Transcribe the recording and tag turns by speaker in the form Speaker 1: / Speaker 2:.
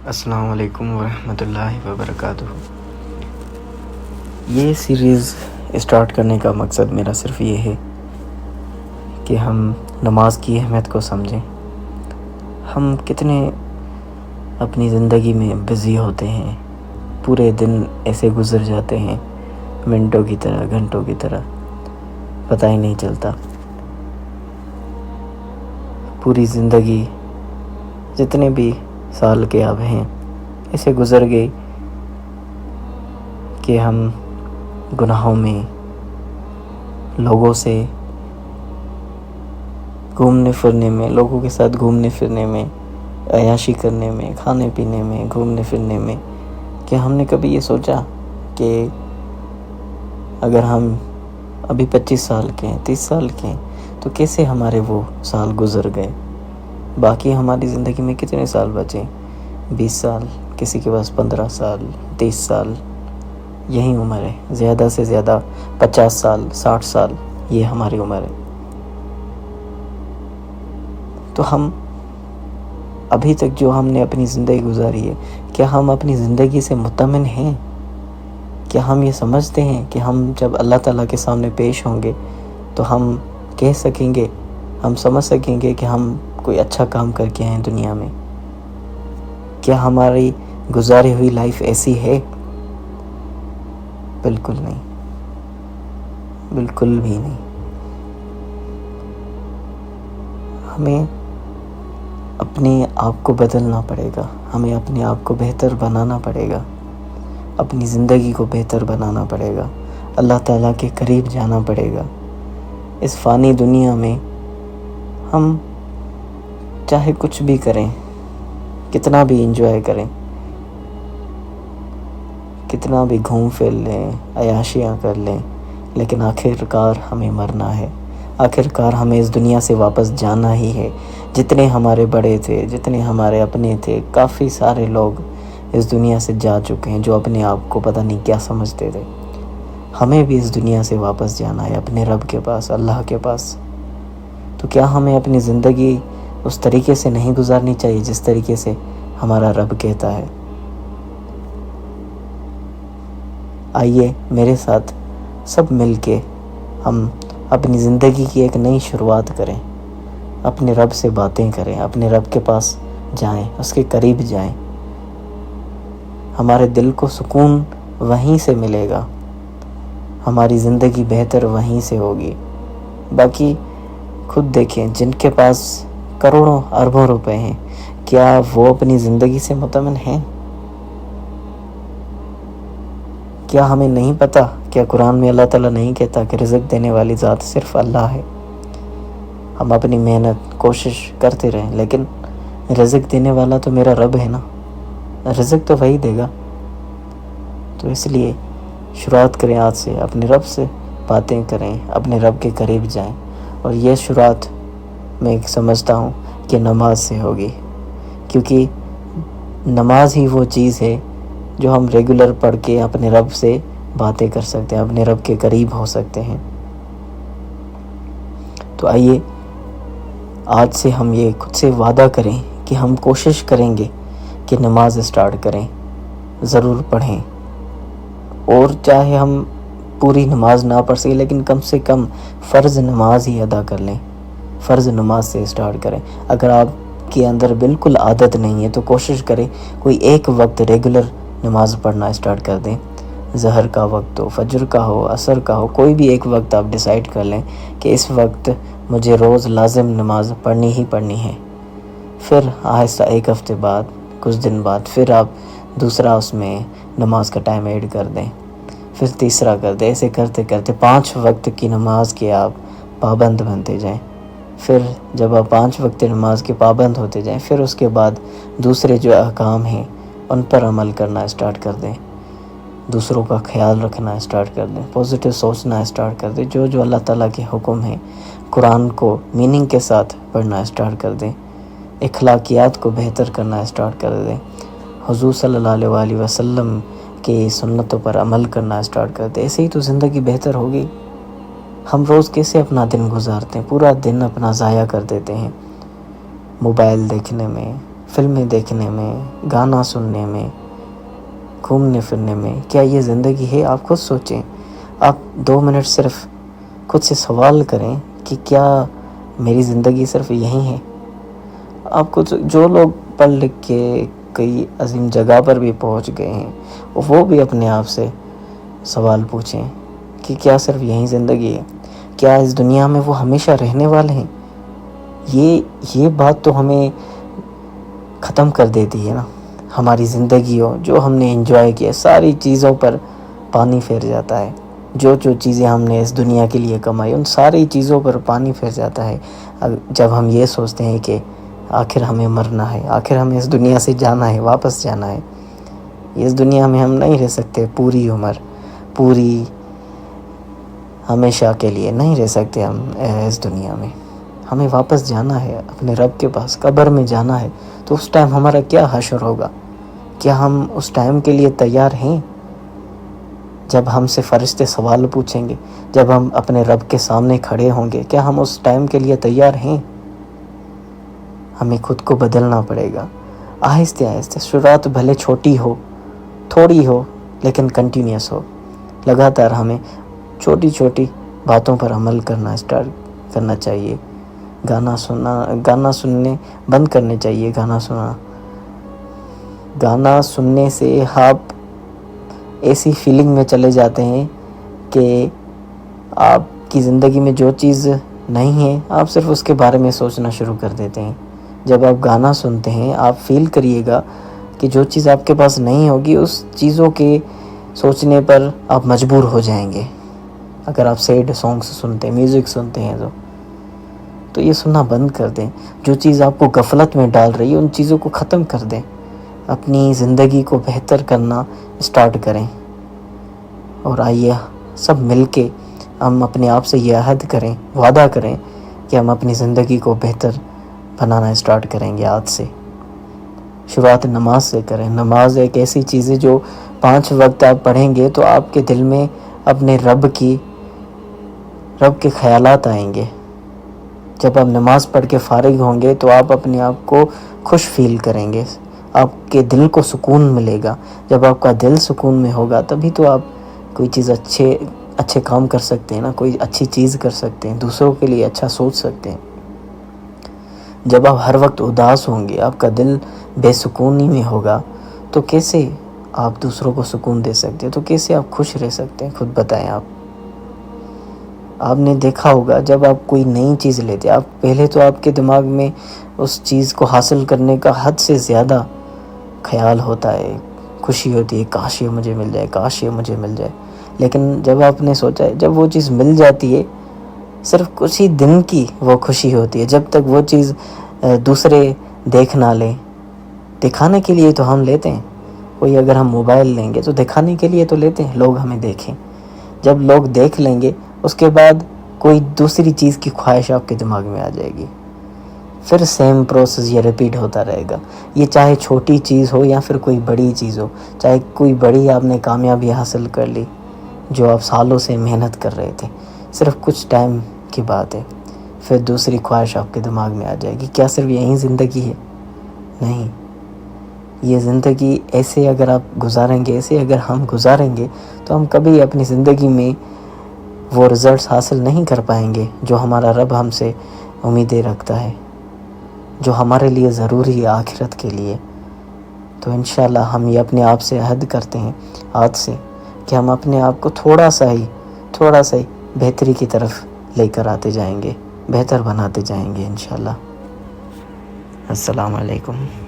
Speaker 1: السلام علیکم ورحمۃ اللہ وبرکاتہ۔ یہ سیریز اسٹارٹ کرنے کا مقصد میرا صرف یہ ہے کہ ہم نماز کی اہمیت کو سمجھیں۔ ہم کتنے اپنی زندگی میں بزی ہوتے ہیں، پورے دن ایسے گزر جاتے ہیں، منٹوں کی طرح، گھنٹوں کی طرح، پتہ ہی نہیں چلتا۔ پوری زندگی جتنے بھی سال کے اب ہیں ایسے گزر گئی کہ ہم گناہوں میں، لوگوں سے گھومنے پھرنے میں، لوگوں کے ساتھ گھومنے پھرنے میں، عیاشی کرنے میں، کھانے پینے میں، گھومنے پھرنے میں، کہ ہم نے کبھی یہ سوچا کہ اگر ہم ابھی 25 سال کے ہیں، 30 سال کے ہیں، تو کیسے ہمارے وہ سال گزر گئے؟ باقی ہماری زندگی میں کتنے سال بچے؟ 20 سال، کسی کے پاس 15 سال، 30 سال، یہی عمر ہے۔ زیادہ سے زیادہ 50 سال، 60 سال، یہ ہماری عمر ہے۔ تو ہم ابھی تک جو ہم نے اپنی زندگی گزاری ہے، کیا ہم اپنی زندگی سے مطمئن ہیں؟ کیا ہم یہ سمجھتے ہیں کہ ہم جب اللہ تعالیٰ کے سامنے پیش ہوں گے تو ہم کہہ سکیں گے، ہم سمجھ سکیں گے کہ ہم کوئی اچھا کام کر کے ہیں دنیا میں؟ کیا ہماری گزاری ہوئی لائف ایسی ہے؟ بالکل نہیں، بالکل بھی نہیں۔ ہمیں اپنے آپ کو بدلنا پڑے گا، ہمیں اپنے آپ کو بہتر بنانا پڑے گا، اپنی زندگی کو بہتر بنانا پڑے گا، اللہ تعالیٰ کے قریب جانا پڑے گا۔ اس فانی دنیا میں ہم چاہے کچھ بھی کریں، کتنا بھی انجوائے کریں، کتنا بھی گھوم پھر لیں، عیاشیاں کر لیں، لیکن آخر کار ہمیں مرنا ہے، آخر کار ہمیں اس دنیا سے واپس جانا ہی ہے۔ جتنے ہمارے بڑے تھے، جتنے ہمارے اپنے تھے، کافی سارے لوگ اس دنیا سے جا چکے ہیں جو اپنے آپ کو پتہ نہیں کیا سمجھتے تھے۔ ہمیں بھی اس دنیا سے واپس جانا ہے، اپنے رب کے پاس، اللہ کے پاس۔ تو کیا ہمیں اپنی زندگی اس طریقے سے نہیں گزارنی چاہیے جس طریقے سے ہمارا رب کہتا ہے؟ آئیے میرے ساتھ سب مل کے ہم اپنی زندگی کی ایک نئی شروعات کریں، اپنے رب سے باتیں کریں، اپنے رب کے پاس جائیں، اس کے قریب جائیں۔ ہمارے دل کو سکون وہیں سے ملے گا، ہماری زندگی بہتر وہیں سے ہوگی۔ باقی خود دیکھیں، جن کے پاس کروڑوں اربوں روپے ہیں، کیا وہ اپنی زندگی سے مطمئن ہیں؟ کیا ہمیں نہیں پتہ؟ کیا قرآن میں اللہ تعالیٰ نہیں کہتا کہ رزق دینے والی ذات صرف اللہ ہے؟ ہم اپنی محنت، کوشش کرتے رہیں، لیکن رزق دینے والا تو میرا رب ہے نا، رزق تو وہی دے گا۔ تو اس لیے شروعات کریں آج سے، اپنے رب سے باتیں کریں، اپنے رب کے قریب جائیں، اور یہ شروعات میں سمجھتا ہوں کہ نماز سے ہوگی، کیونکہ نماز ہی وہ چیز ہے جو ہم ریگولر پڑھ کے اپنے رب سے باتیں کر سکتے ہیں، اپنے رب کے قریب ہو سکتے ہیں۔ تو آئیے آج سے ہم یہ خود سے وعدہ کریں کہ ہم کوشش کریں گے کہ نماز اسٹارٹ کریں، ضرور پڑھیں، اور چاہے ہم پوری نماز نہ پڑھ سکیں لیکن کم سے کم فرض نماز ہی ادا کر لیں، فرض نماز سے اسٹارٹ کریں۔ اگر آپ کے اندر بالکل عادت نہیں ہے تو کوشش کریں کوئی ایک وقت ریگولر نماز پڑھنا اسٹارٹ کر دیں، ظہر کا وقت ہو، فجر کا ہو، عصر کا ہو، کوئی بھی ایک وقت آپ ڈیسائیڈ کر لیں کہ اس وقت مجھے روز لازم نماز پڑھنی ہی پڑھنی ہے۔ پھر آہستہ ایک ہفتے بعد، کچھ دن بعد، پھر آپ دوسرا اس میں نماز کا ٹائم ایڈ کر دیں، پھر تیسرا کر دیں، ایسے کرتے کرتے 5 وقت کی نماز کے آپ پابند بنتے جائیں۔ پھر جب آپ 5 وقت نماز کے پابند ہوتے جائیں، پھر اس کے بعد دوسرے جو احکام ہیں ان پر عمل کرنا اسٹارٹ کر دیں، دوسروں کا خیال رکھنا اسٹارٹ کر دیں، پازیٹیو سوچنا اسٹارٹ کر دیں، جو اللہ تعالیٰ کے حکم ہیں قرآن کو میننگ کے ساتھ پڑھنا اسٹارٹ کر دیں، اخلاقیات کو بہتر کرنا اسٹارٹ کر دیں، حضور صلی اللہ علیہ وآلہ وسلم کی سنتوں پر عمل کرنا اسٹارٹ کر دیں۔ ایسے ہی تو زندگی بہتر ہوگی۔ ہم روز کیسے اپنا دن گزارتے ہیں؟ پورا دن اپنا ضائع کر دیتے ہیں موبائل دیکھنے میں، فلمیں دیکھنے میں، گانا سننے میں، گھومنے پھرنے میں، کیا یہ زندگی ہے؟ آپ خود سوچیں. آپ 2 منٹ صرف خود سے سوال کریں کہ کیا میری زندگی صرف یہی ہے؟ آپ کو جو لوگ پڑھ لکھ کے کئی عظیم جگہ پر بھی پہنچ گئے ہیں، وہ بھی اپنے آپ سے سوال پوچھیں کہ کیا صرف یہی زندگی ہے؟ کیا اس دنیا میں وہ ہمیشہ رہنے والے ہیں؟ یہ بات تو ہمیں ختم کر دیتی ہے نا. ہماری زندگی ہو جو ہم نے انجوائے کیا، ساری چیزوں پر پانی پھیر جاتا ہے. جو چیزیں ہم نے اس دنیا کے لیے کمائی، ان ساری چیزوں پر پانی پھیر جاتا ہے جب ہم یہ سوچتے ہیں کہ آخر ہمیں مرنا ہے، آخر ہمیں اس دنیا سے جانا ہے، واپس جانا ہے. اس دنیا میں ہم نہیں رہ سکتے پوری عمر، پوری ہمیشہ کے لیے نہیں رہ سکتے ہم اس دنیا میں. ہمیں واپس جانا ہے اپنے رب کے پاس، قبر میں جانا ہے. تو اس ٹائم ہمارا کیا حشر ہوگا؟ کیا ہم اس ٹائم کے لیے تیار ہیں؟ جب ہم سے فرشتے سوال پوچھیں گے، جب ہم اپنے رب کے سامنے کھڑے ہوں گے، کیا ہم اس ٹائم کے لیے تیار ہیں؟ ہمیں خود کو بدلنا پڑے گا آہستہ آہستہ. شروعات بھلے چھوٹی ہو، تھوڑی ہو، لیکن کنٹینیوس ہو. لگاتار ہمیں چھوٹی چھوٹی باتوں پر عمل کرنا اسٹارٹ کرنا چاہیے. گانا سننے بند کرنے چاہیے. گانا سننے سے آپ ایسی فیلنگ میں چلے جاتے ہیں کہ آپ کی زندگی میں جو چیز نہیں ہے، آپ صرف اس کے بارے میں سوچنا شروع کر دیتے ہیں. جب آپ گانا سنتے ہیں، آپ فیل کریے گا کہ جو چیز آپ کے پاس نہیں ہوگی، اس چیزوں کے سوچنے پر آپ مجبور ہو جائیں گے. اگر آپ سیڈ سانگس سنتے ہیں، میوزک سنتے ہیں تو یہ سننا بند کر دیں. جو چیز آپ کو غفلت میں ڈال رہی ہے، ان چیزوں کو ختم کر دیں. اپنی زندگی کو بہتر کرنا اسٹارٹ کریں. اور آئیے سب مل کے ہم اپنے آپ سے یہ عہد کریں، وعدہ کریں کہ ہم اپنی زندگی کو بہتر بنانا اسٹارٹ کریں گے آج سے. شروعات نماز سے کریں. نماز ایک ایسی چیز ہے جو 5 وقت آپ پڑھیں گے تو آپ کے دل میں اپنے رب کے خیالات آئیں گے. جب آپ نماز پڑھ کے فارغ ہوں گے تو آپ اپنے آپ کو خوش فیل کریں گے. آپ کے دل کو سکون ملے گا. جب آپ کا دل سکون میں ہوگا تبھی تو آپ کوئی چیز اچھے کام کر سکتے ہیں نا، کوئی اچھی چیز کر سکتے ہیں، دوسروں کے لیے اچھا سوچ سکتے ہیں. جب آپ ہر وقت اداس ہوں گے، آپ کا دل بے سکونی میں ہوگا، تو کیسے آپ دوسروں کو سکون دے سکتے ہیں؟ تو کیسے آپ خوش رہ سکتے ہیں؟ خود بتائیں. آپ نے دیکھا ہوگا جب آپ کوئی نئی چیز لیتے، پہلے تو آپ کے دماغ میں اس چیز کو حاصل کرنے کا حد سے زیادہ خیال ہوتا ہے، خوشی ہوتی ہے، کاش یہ مجھے مل جائے، کاش یہ مجھے مل جائے. لیکن جب آپ نے سوچا، جب وہ چیز مل جاتی ہے، صرف کچھ ہی دن کی وہ خوشی ہوتی ہے. جب تک وہ چیز دوسرے دیکھ نہ لیں. دکھانے کے لیے تو ہم لیتے ہیں. کوئی اگر ہم موبائل لیں گے تو دکھانے کے لیے تو لیتے ہیں، لوگ ہمیں دیکھیں. جب لوگ دیکھ لیں گے، اس کے بعد کوئی دوسری چیز کی خواہش آپ کے دماغ میں آ جائے گی. پھر سیم پروسیس یہ ریپیٹ ہوتا رہے گا. یہ چاہے چھوٹی چیز ہو یا پھر کوئی بڑی چیز ہو، چاہے کوئی بڑی آپ نے کامیابی حاصل کر لی جو آپ سالوں سے محنت کر رہے تھے، صرف کچھ ٹائم کی بات ہے، پھر دوسری خواہش آپ کے دماغ میں آ جائے گی. کیا صرف یہی زندگی ہے؟ نہیں. یہ زندگی ایسے اگر آپ گزاریں گے، ایسے اگر ہم گزاریں گے تو ہم کبھی اپنی زندگی میں وہ رزلٹس حاصل نہیں کر پائیں گے جو ہمارا رب ہم سے امیدیں رکھتا ہے، جو ہمارے لیے ضروری ہے آخرت کے لیے. تو انشاءاللہ ہم یہ اپنے آپ سے عہد کرتے ہیں آج سے کہ ہم اپنے آپ کو تھوڑا سا ہی بہتری کی طرف لے کر آتے جائیں گے، بہتر بناتے جائیں گے انشاءاللہ. السلام علیکم.